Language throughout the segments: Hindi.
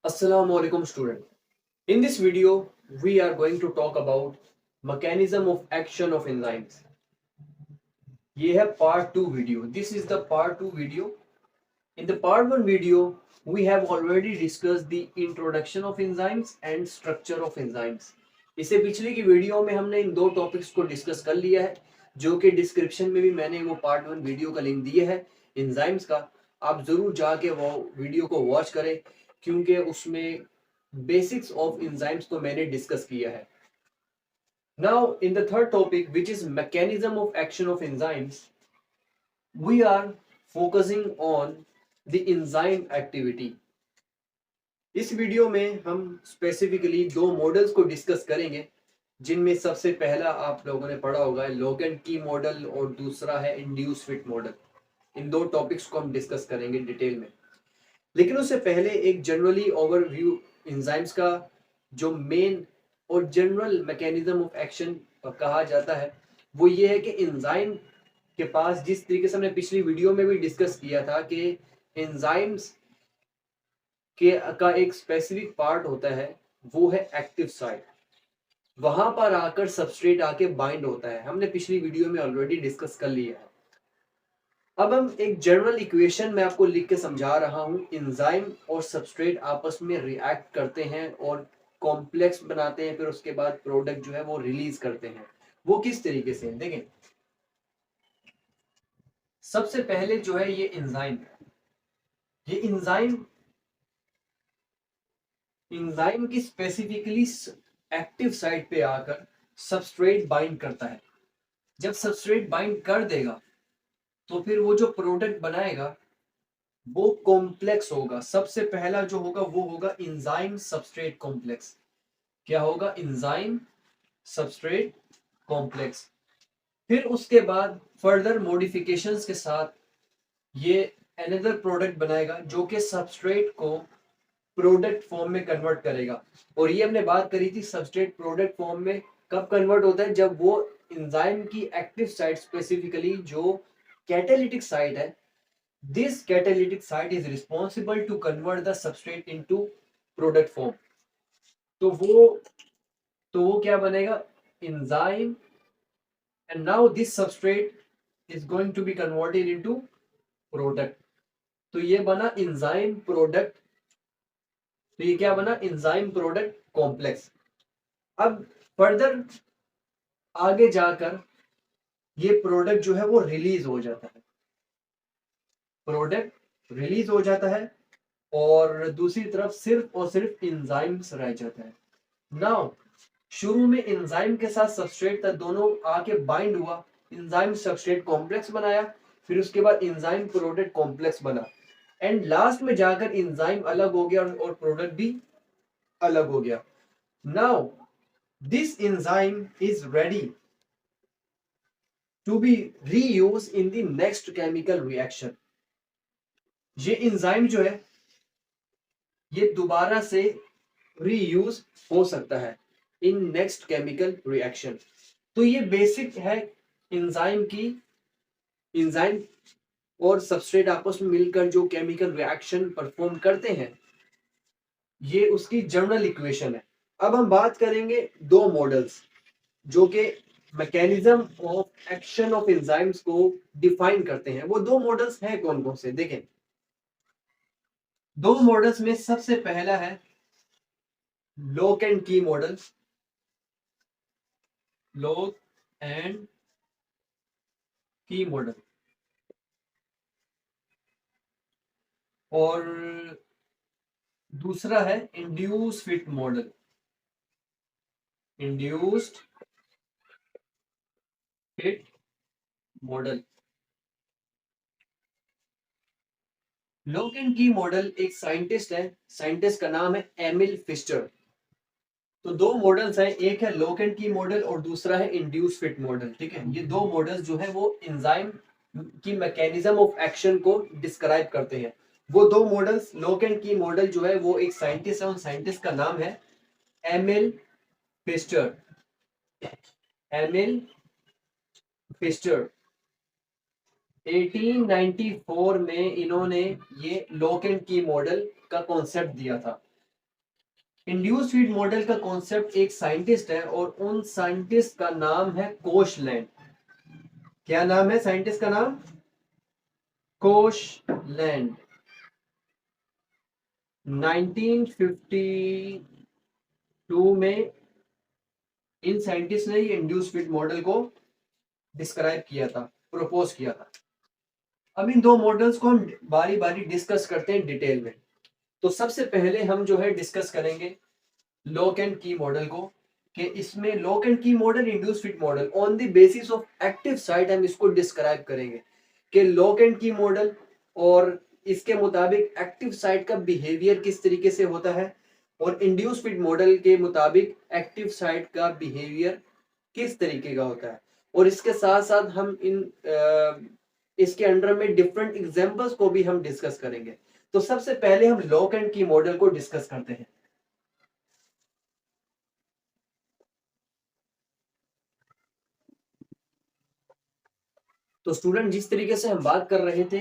Assalamualaikum student. In this video, we are going to talk about mechanism of action of enzymes. ये है part 2 video. This is the part 2 video. In the part 1 video, we have already discussed the introduction of enzymes and structure of enzymes. इससे पिछले की वीडियो में हमने इन दो टॉपिक्स को डिस्कस कर लिया है, जो कि डिस्क्रिप्शन में भी मैंने वो पार्ट 1 वीडियो का लिंक दिया है एंजाइम्स का। आप जरूर जाके वो वीडियो को वॉच करें, क्योंकि उसमें बेसिक्स ऑफ एंजाइम्स को मैंने डिस्कस किया है। Now in the third topic, which is mechanism of action of enzymes, we are focusing on the enzyme activity. इस वीडियो में हम स्पेसिफिकली दो मॉडल्स को डिस्कस करेंगे, जिनमें सबसे पहला आप लोगों ने पढ़ा होगा लोगेंट की मॉडल और दूसरा है इंड्यूस फिट मॉडल। इन दो टॉपिक्स को हम डिस्कस करेंगे डिटेल में, लेकिन उससे पहले एक जनरली ओवरव्यू एंजाइम्स का जो मेन और जनरल मैकेनिज्म ऑफ एक्शन कहा जाता है वो ये है कि एंजाइम के पास, जिस तरीके से हमने पिछली वीडियो में भी डिस्कस किया था कि एंजाइम्स के का एक स्पेसिफिक पार्ट होता है, वो है एक्टिव साइट। वहां पर आकर सबस्ट्रेट आके बाइंड होता है। हमने पिछली वीडियो में ऑलरेडी डिस्कस कर लिया है। अब हम एक जनरल इक्वेशन में आपको लिख के समझा रहा हूं। एंजाइम और सबस्ट्रेट आपस में रिएक्ट करते हैं और कॉम्प्लेक्स बनाते हैं, फिर उसके बाद प्रोडक्ट जो है वो रिलीज करते हैं। वो किस तरीके से देखें। सबसे पहले जो है ये एंजाइम, ये एंजाइम की स्पेसिफिकली एक्टिव साइट पे आकर सबस्ट्रेट बाइंड करता है। जब सबस्ट्रेट बाइंड कर देगा तो फिर वो जो प्रोडक्ट बनाएगा वो कॉम्प्लेक्स होगा। सबसे पहला जो होगा वो होगा एंजाइम सबस्ट्रेट कॉम्प्लेक्स। क्या होगा? Enzyme substrate complex. फिर उसके बाद फर्दर मॉडिफिकेशंस के साथ ये अनदर प्रोडक्ट बनाएगा, जो कि सबस्ट्रेट को प्रोडक्ट फॉर्म में कन्वर्ट करेगा। और ये हमने बात करी थी, सबस्ट्रेट प्रोडक्ट फॉर्म में कब कन्वर्ट होता है? जब वो एंजाइम की एक्टिव साइट, स्पेसिफिकली जो कैटालिटिक साइट है, this catalytic site is responsible to convert the substrate into product form. तो वो क्या बनेगा? Enzyme, and now this substrate is going to be converted into product. तो ये बना एंजाइम प्रोडक्ट। तो ये क्या बना? Enzyme product complex. अब फर्दर आगे जाकर ये प्रोडक्ट जो है वो रिलीज हो जाता है। प्रोडक्ट रिलीज हो जाता है और दूसरी तरफ सिर्फ और सिर्फ एंजाइम्स रह जाता है। नाउ शुरू में एंजाइम के साथ सबस्ट्रेट था, दोनों आके बाइंड हुआ, एंजाइम सबस्ट्रेट कॉम्प्लेक्स बनाया, फिर उसके बाद एंजाइम प्रोडक्ट कॉम्प्लेक्स बना, एंड लास्ट में जाकर एंजाइम अलग हो गया और प्रोडक्ट भी अलग हो गया। Now this enzyme is ready to be reuse in the next chemical reaction. ये एंजाइम जो है ये दोबारा से रीयूज हो सकता है इन नेक्स्ट केमिकल रिएक्शन। तो ये बेसिक है एंजाइम की। एंजाइम और सबस्ट्रेट आपस में मिलकर जो केमिकल रिएक्शन परफॉर्म करते हैं, ये उसकी जनरल इक्वेशन है। अब हम बात करेंगे दो मॉडल्स जो कि mechanism of action of enzymes को डिफाइन करते हैं। वो दो मॉडल्स हैं कौन कौन से? देखें, दो मॉडल्स में सबसे पहला है lock and key model. Lock and key model. और दूसरा है induce fit model. Induced fit model. Lock and key model एक साइंटिस्ट है, साइंटिस्ट का नाम है एमिल फिस्टर। तो दो मॉडल्स हैं, एक है लॉक एंड की मॉडल और दूसरा है इंड्यूस फिट मॉडल। ठीक है, ये दो मॉडल्स जो है वो एंजाइम की मैकेनिज्म ऑफ एक्शन को डिस्क्राइब करते हैं। वो दो models, lock and key model जो है वो एक साइंटिस्ट है, उन साइंटिस्ट का नाम है एमिल फिस्टर। एमिल फिस्टर 1894 में इन्होंने ये लॉक एंड की मॉडल का कॉन्सेप्ट दिया था। इंड्यूस फीड मॉडल का कॉन्सेप्ट एक साइंटिस्ट है और उन साइंटिस्ट का नाम है कोशलैंड। क्या नाम है साइंटिस्ट का नाम? कोशलैंड। 1952 में इन साइंटिस्ट ने ये इंड्यूस फीड मॉडल को डिस्क्राइब किया था, प्रपोज किया था। अब इन दो मॉडल्स को हम बारी बारी डिस्कस करते हैं डिटेल में। तो सबसे पहले हम जो है डिस्कस करेंगे लॉक एंड की मॉडल को, कि इसमें lock and key model, induce feed model on the basis of active site हम इसको डिस्क्राइब करेंगे कि लॉक एंड की मॉडल और इसके मुताबिक एक्टिव साइट का बिहेवियर किस तरीके से होता है और इंड्यूस फीड मॉडल के मुताबिक एक्टिव साइट का बिहेवियर किस तरीके का होता है। और इसके साथ साथ हम इसके अंडर में डिफरेंट एग्जांपल्स को भी हम डिस्कस करेंगे। तो सबसे पहले हम लॉक एंड की मॉडल को डिस्कस करते हैं। तो स्टूडेंट, जिस तरीके से हम बात कर रहे थे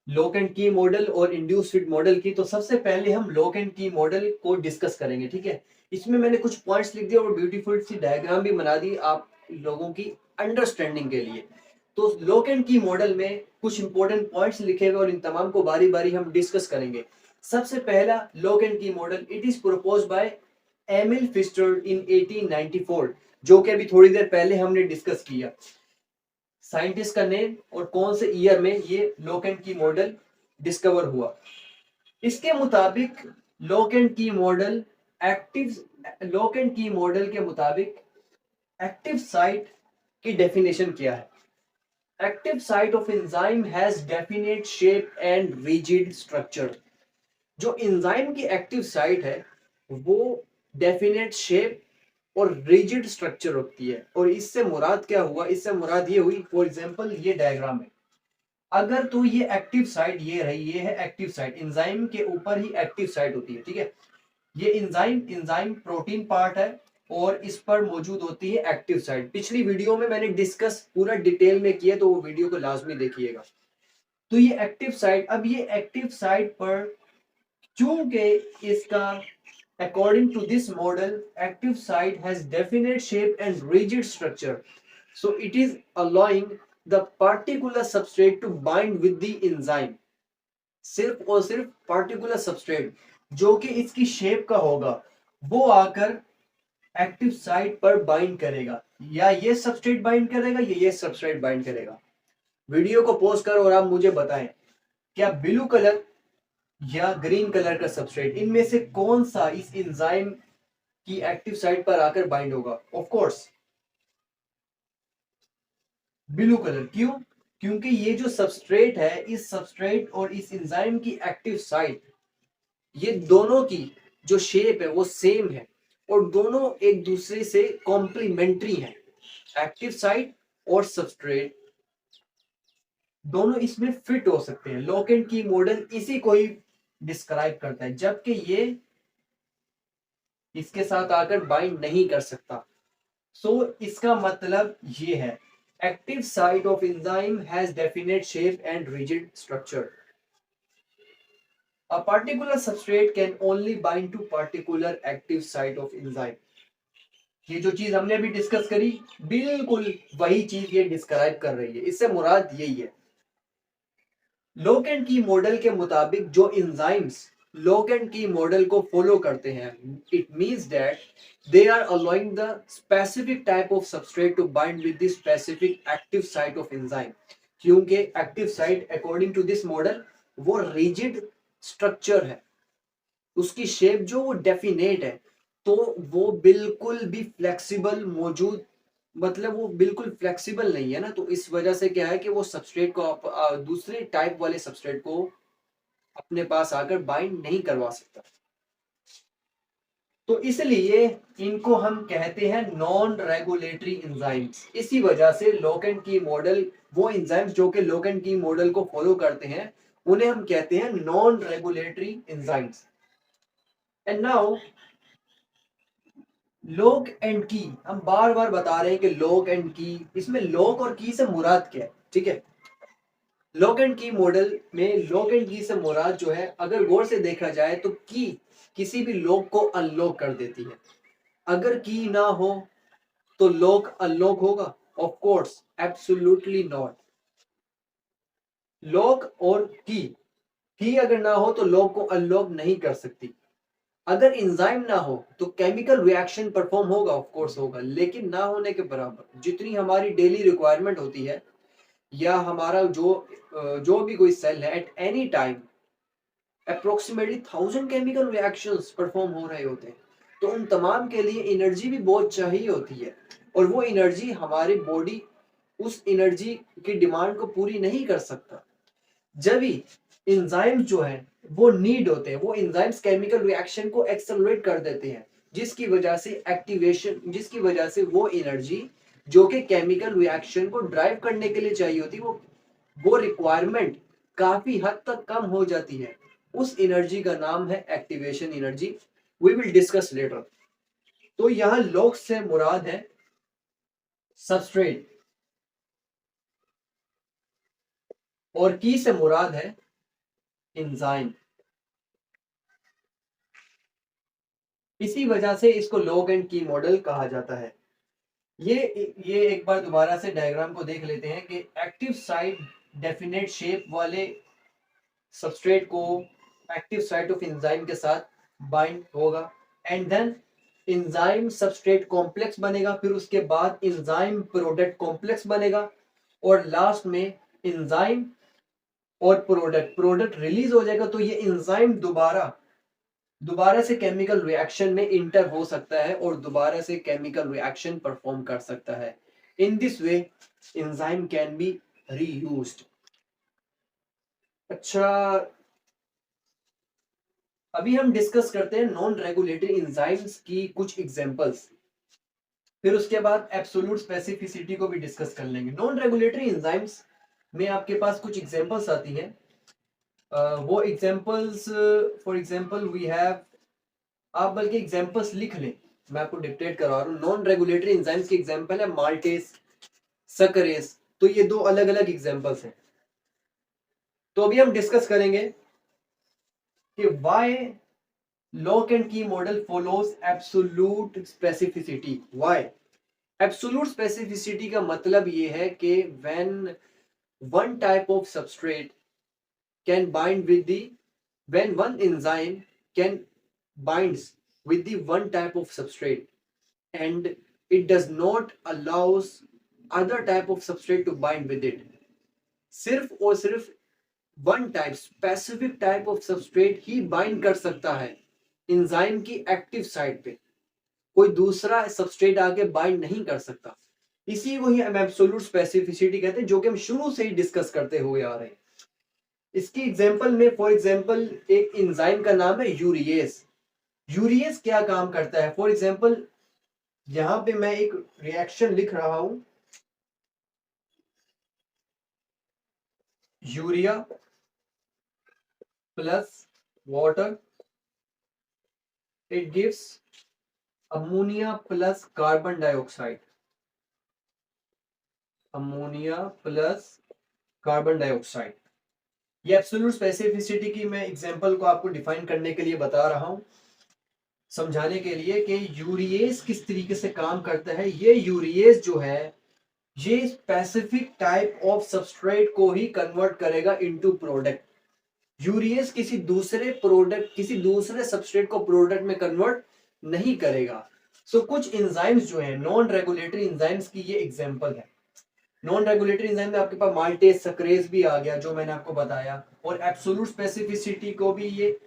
लॉक एंड की मॉडल और इंड्यूस फीड मॉडल की, तो सबसे पहले हम लॉक एंड की मॉडल को डिस्कस करेंगे। ठीक है, इसमें मैंने कुछ पॉइंट्स लिख दिए और ब्यूटीफुल सी डायग्राम भी बना दी आप लोगों की अंडरस्टैंडिंग के लिए। तो लॉक एंड की मॉडल में कुछ इंपॉर्टेंट पॉइंट्स लिखे हुए और इन तमाम को बारी बारी हम डिस्कस करेंगे। सबसे पहला lock and key model, it is proposed by Emil Fischer in 1894, जो कि अभी थोड़ी देर पहले हमने डिस्कस किया। साइंटिस्ट का नेम और कौन से ईयर में ये lock and key model discover हुआ। इसके मुताबिक लॉक एंड की मॉडल के मुताबिक एक्टिव साइट की डेफिनेशन क्या है? Active site of enzyme has definite shape and rigid structure. जो एंजाइम की एक्टिव साइट है वो डेफिनेट शेप और रिजिड स्ट्रक्चर होती है। और इससे मुराद क्या हुआ? इससे मुराद ये हुई, फॉर एग्जांपल ये डायग्राम है, अगर तो ये एक्टिव साइट ये रही, ये है एक्टिव साइट, एंजाइम के ऊपर ही एक्टिव साइट होती है। ठीक है, ये एंजाइम प्रोटीन पार्ट है और इस पर मौजूद होती है एक्टिव साइट। पिछली वीडियो में मैंने डिस्कस पूरा डिटेल में किया, तो वो वीडियो को लाजमी देखिएगा। तो ये एक्टिव साइट, अब ये एक्टिव साइट पर चूंकि इसका according to this model active site has definite shape and rigid structure, so it is allowing the particular substrate to bind with the enzyme। सिर्फ और सिर्फ particular substrate जो कि इसकी शेप का होगा वो आकर एक्टिव साइट पर बाइंड करेगा, या ये सबस्ट्रेट बाइंड करेगा या ये सबस्ट्रेट बाइंड करेगा। वीडियो को पॉज कर और आप मुझे बताएं, क्या ब्लू कलर या ग्रीन कलर का सबस्ट्रेट, इनमें से कौन सा इस एंजाइम की एक्टिव साइट पर आकर बाइंड होगा? Of course blue colour. क्यों? क्योंकि ये जो सबस्ट्रेट है, इस सबस्ट्रेट और इस एंजाइम की एक्टिव साइट, ये दोनों की जो शेप है वो सेम है और दोनों एक दूसरे से कॉम्प्लीमेंट्री हैं। एक्टिव साइट और सबस्ट्रेट दोनों इसमें फिट हो सकते हैं। लॉक एंड की मॉडल इसी को ही डिस्क्राइब करता है, जबकि ये इसके साथ आकर बाइंड नहीं कर सकता। सो इसका मतलब ये है, active site of enzyme has definite shape and rigid structure. A particular substrate can only bind to particular active site of enzyme। ये जो चीज हमने अभी डिस्कस करी, बिल्कुल वही चीज ये डिस्क्राइब कर रही है। इससे मुराद यही है। लॉक एंड की मॉडल के मुताबिक जो enzymes lock and key model को फॉलो करते हैं, it means that they are allowing the specific type of substrate to bind with the specific active site of enzyme. क्योंकि active site according to this model वो रिजिड स्ट्रक्चर है, उसकी शेप जो वो डेफिनेट है, तो वो बिल्कुल भी फ्लेक्सिबल मौजूद, मतलब वो बिल्कुल फ्लेक्सिबल नहीं है ना। तो इस वजह से क्या है कि वो सबस्ट्रेट को दूसरे टाइप वाले सबस्ट्रेट को अपने पास आकर बाइंड नहीं करवा सकता। तो इसलिए इनको हम कहते हैं नॉन रेगुलेटरी एंजाइम्स। इसी वजह से लॉक एंड की मॉडल, वो एंजाइम्स जो कि लॉक एंड की मॉडल को फॉलो करते हैं, उन्हें हम कहते हैं non regulatory enzymes. And now lock and की, हम बार बार बता रहे हैं कि लॉक एंड की, इसमें लॉक और की से मुराद क्या है? ठीक है, लॉक एंड की मॉडल में लॉक एंड की से मुराद जो है, अगर गौर से देखा जाए तो की किसी भी लॉक को अनलॉक कर देती है। अगर की ना हो तो लॉक अनलॉक होगा? Of course absolutely not. Lock और की अगर ना हो तो लॉक को अनलॉक नहीं कर सकती। अगर एंजाइम ना हो तो केमिकल रिएक्शन परफॉर्म होगा? ऑफ कोर्स होगा, लेकिन ना होने के बराबर। जितनी हमारी डेली रिक्वायरमेंट होती है या हमारा जो भी कोई सेल है at any time approximately 1000 chemical reactions perform हो रहे होते हैं। तो उन तमाम के लिए एनर्जी भी बहुत चाहिए होती है, और वो एनर्जी हमारी बॉडी उस एनर्जी की डिमांड को पूरी नहीं कर सकता। जब भी एंजाइम्स जो है वो नीड होते हैं, वो एंजाइम्स केमिकल रिएक्शन को एक्सेलरेट कर देते हैं, जिसकी वजह से एक्टिवेशन, जिसकी वजह से वो एनर्जी जो कि केमिकल रिएक्शन को ड्राइव करने के लिए चाहिए होती है, वो रिक्वायरमेंट काफी हद तक कम हो जाती है। उस एनर्जी का नाम है activation energy. We will discuss later. तो यहां लॉक से मुराद है सबस्ट्रेट और की से मुराद है एंजाइम। इसी वजह से इसको लॉग एंड की मॉडल कहा जाता है। ये एक बार दोबारा से डायग्राम को देख लेते हैं कि एक्टिव साइट डेफिनेट शेप वाले सबस्ट्रेट को एक्टिव साइट ऑफ एंजाइम के साथ बाइंड होगा, and then enzyme substrate complex बनेगा, फिर उसके बाद एंजाइम प्रोडक्ट कॉम्प्लेक्स बनेगा, और लास्ट में एंजाइम और प्रोडक्ट रिलीज हो जाएगा। तो ये एंजाइम दोबारा से केमिकल रिएक्शन में इंटर हो सकता है और दोबारा से केमिकल रिएक्शन परफॉर्म कर सकता है। In this way enzyme can be reused. अच्छा, अभी हम डिस्कस करते हैं नॉन रेगुलेटरी एंजाइम्स की कुछ एग्जांपल्स, फिर उसके बाद एब्सोल्यूट स्पेसिफिसिटी को भी डिस्कस कर लेंगे। नॉन रेगुलेटरी एंजाइम्स में आपके पास कुछ एग्जांपल्स आती हैं। वो examples, for example we have, आप बल्कि एग्जांपल्स लिख लें, मैं आपको डिक्टेट करवा रहा हूँ। नॉन रेगुलेटरी एंजाइम्स की एग्जांपल है माल्टेस, सकरेस। तो ये दो अलग अलग एग्जांपल्स हैं। तो अभी हम डिस्कस करेंगे कि why lock and key model follows absolute specificity. Why absolute specificity का मतलब ये है कि when one type of substrate can bind with the, when one enzyme can binds with the one type of substrate and it does not allows other type of substrate to bind with it, सिर्फ और सिर्फ one type specific type of substrate he bind कर सकता है एंजाइम की एक्टिव साइट पे, कोई दूसरा सबस्ट्रेट आके बाइंड नहीं कर सकता। इसी को ही हम एब्सोल्यूट स्पेसिफिसिटी कहते हैं, जो कि हम शुरू से ही डिस्कस करते हुए आ रहे हैं। इसकी एग्जांपल में, फॉर एग्जांपल, एक एंजाइम का नाम है यूरिएस। यूरियस क्या काम करता है? फॉर एग्जाम्पल यहां पे मैं एक रिएक्शन लिख रहा हूं, urea plus water, it gives ammonia plus carbon dioxide, ammonia plus carbon dioxide. ये एब्सोल्यूट स्पेसिफिसिटी की मैं एग्जांपल को आपको डिफाइन करने के लिए बता रहा हूं, समझाने के लिए कि यूरिएस किस तरीके से काम करता है। ये यूरिएस जो है ये स्पेसिफिक टाइप ऑफ सबस्ट्रेट को ही कन्वर्ट करेगा इनटू प्रोडक्ट। यूरिएस किसी दूसरे सबस्ट्रेट को प्रोडक्ट में कन्वर्ट नहीं करेगा। सो कुछ एंजाइम्स जो है नॉन रेगुलेटरी एंजाइम्स की ये एग्जांपल है। नॉन रेगुलेटरी एंजाइम में आपके पास माल्टेस, सक्रेज भी आ गया जो मैंने आपको बताया, और एब्सोल्यूट स्पेसिफिसिटी को भी ये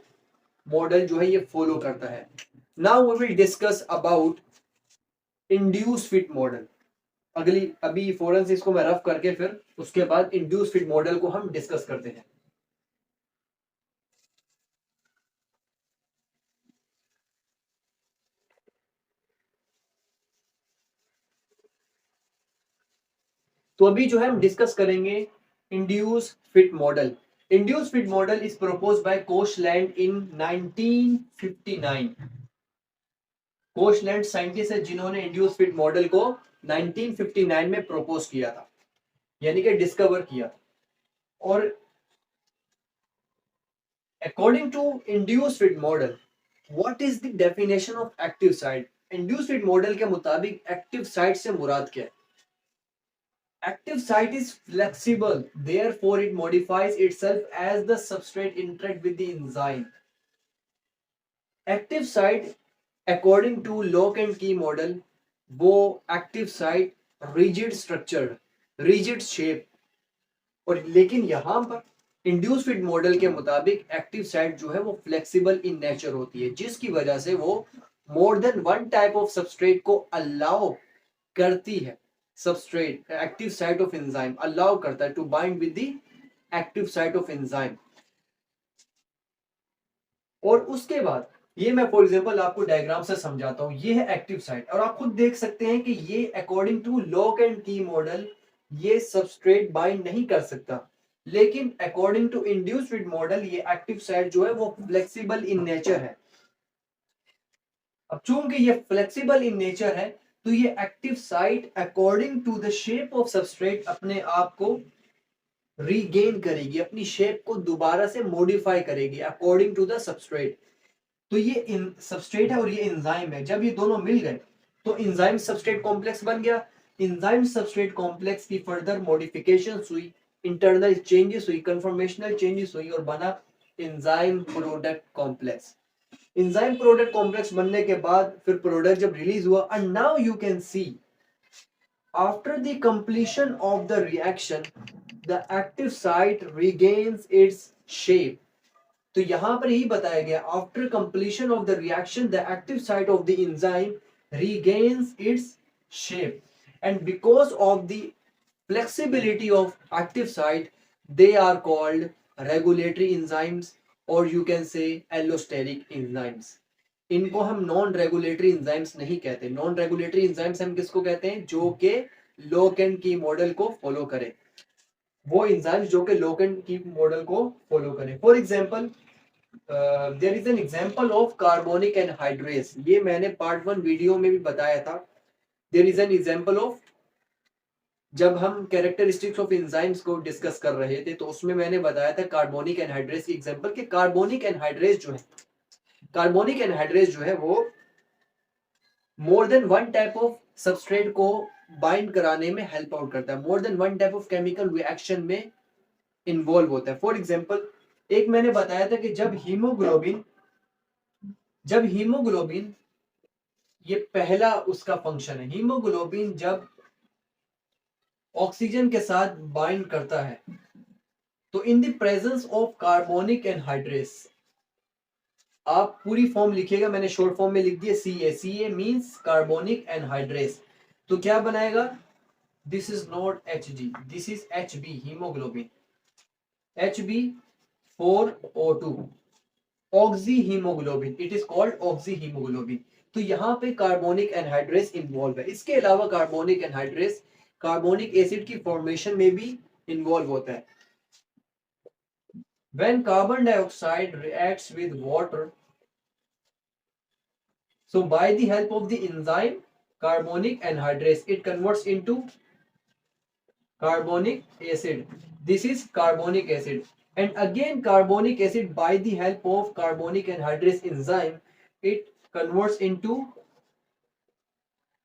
मॉडल जो है ये फॉलो करता है। Now we will discuss about induce fit model. अभी फौरन से इसको मैं रफ करके फिर उसके बाद इंड्यूस फिट मॉडल को हम डिस्कस करते हैं। तो अभी जो है हम डिस्कस करेंगे induce fit model. Induce fit model is proposed bye Koshland in 1959। Koshland scientist है जिन्होंने इंड्यूस फिट मॉडल को 1959 में प्रपोज किया था, यानी कि डिस्कवर किया था। और according to induce fit model, what is the definition of active site? Induced fit model के मुताबिक एक्टिव साइट से मुराद क्या है? Active site is flexible, therefore it modifies itself as the substrate interact with the enzyme. Active site, according to lock and key model, वो active site rigid structured, rigid shape, और लेकिन यहाँ पर इंड्यूस फिट मॉडल के मुताबिक एक्टिव साइट जो है वो फ्लेक्सिबल इन नेचर होती है, जिसकी वजह से वो more than one type of substrate को अलाउ करती है. Substrate active site of enzyme allow करता है to bind with the active site of enzyme. और उसके बाद ये मैं फॉर एग्जांपल आपको डायग्राम से समझाता हूँ. ये है एक्टिव साइट और आप खुद देख सकते हैं कि ये according to lock and key model ये सबस्ट्रेट बाइंड नहीं कर सकता, लेकिन according to induced fit model ये एक्टिव साइट जो है वो फ्लेक्सिबल इन नेचर है. अब चूंकि ये फ्लेक्सिबल इन नेचर है तो ये active site according to the shape of substrate अपने आप को रीगेन करेगी, अपनी शेप को दोबारा से मॉडिफाई करेगी अकॉर्डिंग टू द सबस्ट्रेट. तो ये सबस्ट्रेट है और ये एंजाइम है. जब ये दोनों मिल गए तो एंजाइम सबस्ट्रेट कॉम्प्लेक्स बन गया. एंजाइम सबस्ट्रेट कॉम्प्लेक्स की फर्दर मॉडिफिकेशन हुई, इंटरनल चेंजेस हुई, कन्फर्मेशनल चेंजेस हुई और बना enzyme product complex. Enzyme product complex बनने के बाद फिर प्रोडक्ट जब रिलीज हुआ, and now you can see after the completion of the reaction the active site regains its shape. तो यहां पर यही बताया गया, after completion of the reaction the active site of the enzyme regains its shape, and because of the flexibility of active site they are called regulatory enzymes or you can say allosteric enzymes. इनको हम नॉन रेगुलेटरी एंजाइम्स नहीं कहते. नॉन रेगुलेटरी एंजाइम्स हम किसको कहते हैं? जो कि लॉक एंड की मॉडल को फॉलो करें. वो एंजाइम्स जो कि लॉक एंड की मॉडल को फॉलो करें. For example there is an example of carbonic anhydrase. ये मैंने पार्ट 1 वीडियो में भी बताया था. There is an example of, जब हम कैरेक्टरिस्टिक्स ऑफ एंजाइम्स को डिस्कस कर रहे थे तो उसमें मैंने बताया था कार्बोनिक एनहाइड्रेस की एग्जांपल कि कार्बोनिक एनहाइड्रेस जो है वो more than one type of substrate को बाइंड कराने में हेल्प आउट करता है, मोर than one type of chemical reaction में इन्वॉल्व होता है. फॉर एग्जांपल एक मैंने बताया था कि जब हीमोग्लोबिन ये पहला उसका फंक्शन है. हीमोग्लोबिन जब ऑक्सीजन के साथ बाइंड करता है तो in the presence of carbonic anhydrase, आप पूरी फॉर्म लिखिएगा, मैंने शॉर्ट फॉर्म में लिख दिया CA मींस कार्बोनिक एनहाइड्रेस. तो क्या बनाएगा? This is not Hg, this is Hb haemoglobin, Hb4O2 oxy haemoglobin, it is called oxy haemoglobin. तो यहाँ पे कार्बोनिक एनहाइड्रेस इन्वॉल्व है. इसके अलावा कार्बोनिक एनहाइड्रेस कार्बोनिक एसिड की फॉर्मेशन में भी इन्वॉल्व होता है. When carbon dioxide reacts with water, so by the help of the enzyme carbonic anhydrase, it converts into carbonic acid. This is carbonic acid. And again carbonic acid by the help of carbonic anhydrase enzyme, it converts into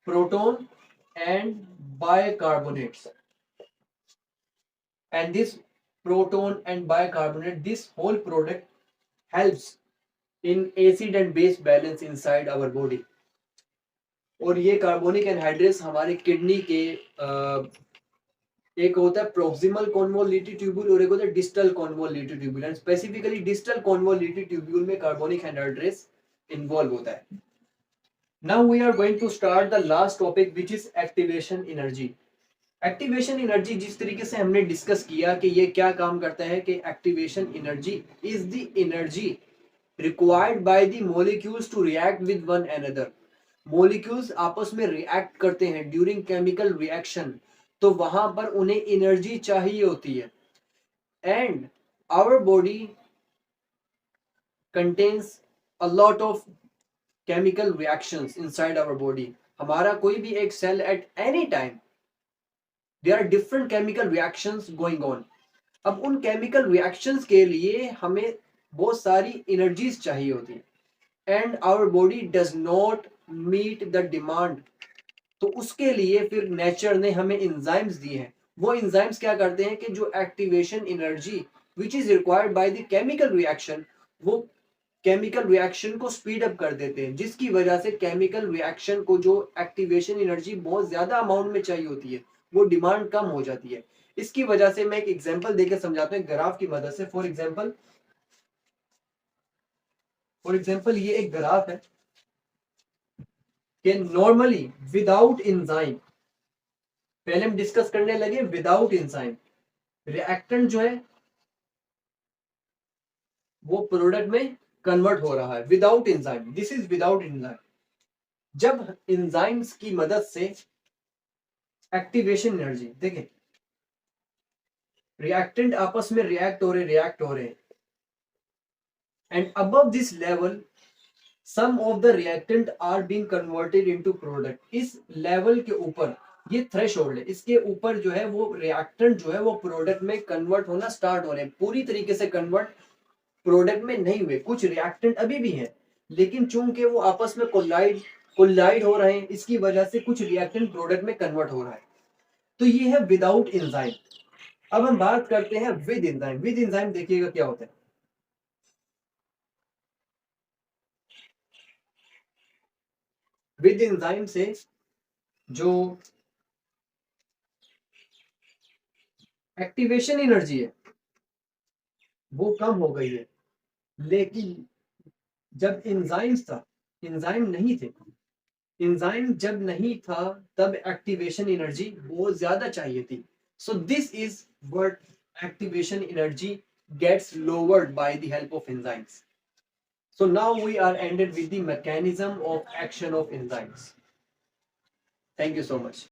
proton and bicarbonates. And this proton and bicarbonate, this whole product helps in acid and base balance inside our body. और ये कार्बोनिक एनहाइड्रेस हमारे किडनी के एक होता है प्रोक्सिमल कॉन्वोल्यूटिव ट्यूब्यूल और एक होता है distal convolutive tubule. And specifically distal convolutive tubule में कार्बोनिक एनहाइड्रेस इन्वॉल्व होता है. Now we are going to start the last topic which is activation energy. Activation energy जिस तरीके से हमने डिस्कस किया कि ये क्या काम करता है कि activation energy is the energy required by the molecules to react with one another. molecules आपस में react करते हैं during chemical reaction, तो वहां पर उन्हें एनर्जी चाहिए होती है. and our body contains a lot of chemical reactions inside our body. हमारा कोई भी एक cell at any time there are different chemical reactions going on. अब उन chemical reactions के लिए हमें बहुत सारी एनर्जीज चाहिए होती है. And our body does not meet the demand, तो उसके लिए फिर नेचर ने हमें इंजाइम्स दिए हैं। वो इंजाइम्स क्या करते हैं कि जो activation energy which is required by the chemical reaction, वो केमिकल रिएक्शन को स्पीड अप कर देते हैं, जिसकी वजह से केमिकल रिएक्शन को जो एक्टिवेशन एनर्जी बहुत ज्यादा अमाउंट में चाहिए होती है, वो डिमांड कम हो जाती है। इसकी वजह से मैं एक एग्जांपल देकर समझाता हूँ ग्राफ की मदद से। फॉर एग्जांपल ये एक ग्राफ है कि नॉर्मली विदाउट एंजाइम, पहले हम डिस्कस करने लगे विदाउट एंजाइम, रिएक्टेंट जो है वो प्रोडक्ट में कन्वर्ट हो रहा है without enzyme. This is without enzyme. जब एंजाइम्स की मदद से एक्टिवेशन एनर्जी, देखें रिएक्टेंट आपस में रिएक्ट हो रहे हैं and above this level some of the reactant are being converted into product. इस लेवल के ऊपर, ये थ्रेशोल्ड है, इसके ऊपर जो है वो रिएक्टेंट जो है वो प्रोडक्ट में कन्वर्ट होना स्टार्ट हो रहे हैं। पूरी तरीके से कन्वर्ट प्रोडक्ट में नहीं हुए, कुछ रिएक्टेंट अभी भी हैं, लेकिन चूंकि वो आपस में कोलाइड हो रहे हैं, इसकी वजह से कुछ रिएक्टेंट प्रोडक्ट में कन्वर्ट हो रहा है। तो ये है विदाउट एंजाइम। अब हम बात करते हैं विद एंजाइम। विद एंजाइम देखिएगा क्या होता है। विद एंजाइम से जो एक्टिवेशन एनर्जी है वो कम हो गई है, लेकिन जब एंजाइम्स था, एंजाइम नहीं थे, एंजाइम जब नहीं था तब एक्टिवेशन एनर्जी बहुत ज्यादा चाहिए थी। So this is what activation energy gets lowered by the help of enzymes. So now we are ended with the mechanism of action of enzymes. Thank you so much.